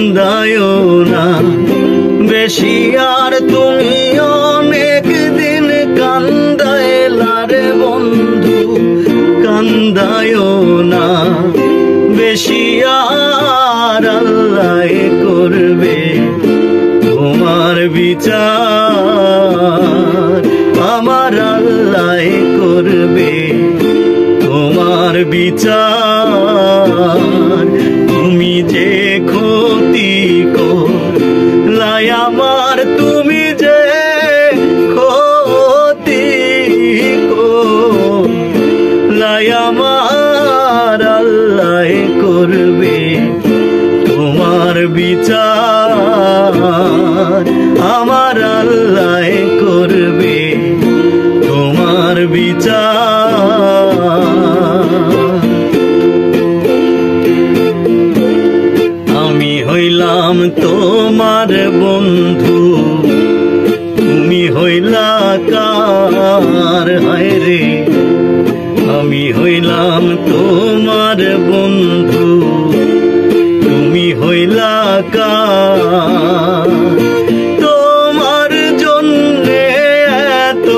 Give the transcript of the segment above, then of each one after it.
কান্দায়ও না বেশি আর তুমি অনেক দিন কান্দাইলা রে বন্ধু কান্দায়ও না বেশি আর আল্লাহ করবে তোমার বিচার আমার আল্লাহ করবে তোমার বিচার তুমি যে ক্ষতি করলাই আমার তুমি যে ক্ষতি করলাই আমার আল্লাহ করবে তোমার বিচার আমার আল্লাহ করবে তোমার বিচার আমি হইলাম তোমার বন্ধু তুমি হইলা কার হায় রে আমি হইলাম তোমার বন্ধু তুমি হইলা কার তোমার জন্যে এত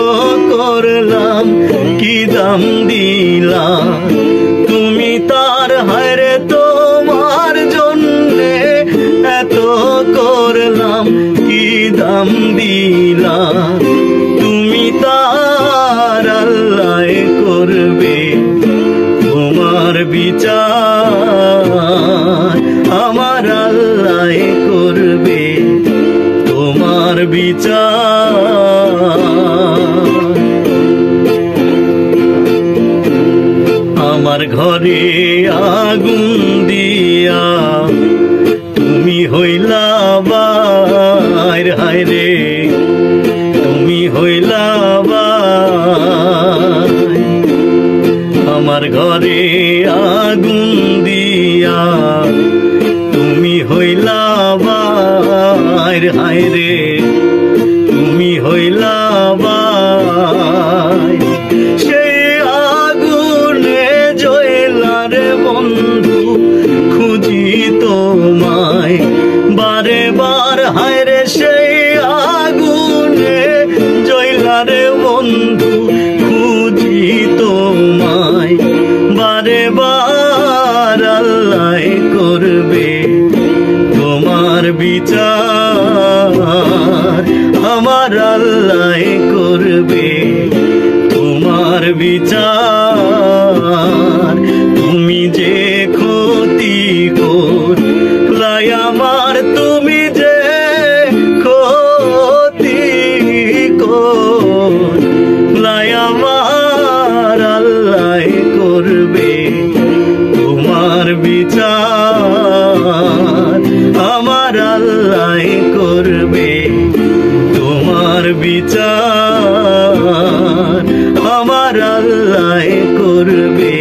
করলাম কি দাম দিলাম তুমি তার হায়রে তোমার জন্যে এত করলাম কি দাম দিলাম তুমি তার আল্লাহ করবে তোমার বিচার আমার আল্লাহ করবে তোমার বিচার আমার ঘরে আগুন দিয়া তুমি হইলা বাইর হায় রে তুমি হইলা বাইর আমার ঘরে আগুন দিয়া তুমি হইলা বাইর হায় রে তুমি হইলা বাইর সেই আগুনে জ্বলা রে বন্ধু খুঁজি তোমায় বারে বার হায় রে সেই আগুনে জ্বলা রে বন্ধু খুঁজি তোমায় বারে বার আল্লাহ করবে তোমার বিচার আমার আল্লাহ করবে তোমার বিচার তুমি যে ক্ষতি করলাই আমার তুমি যে ক্ষতি করলাই আমার আল্লাহ করবে তোমার বিচার আমার আল্লাহ করবে তোমার বিচার আমার আল্লাহ করবে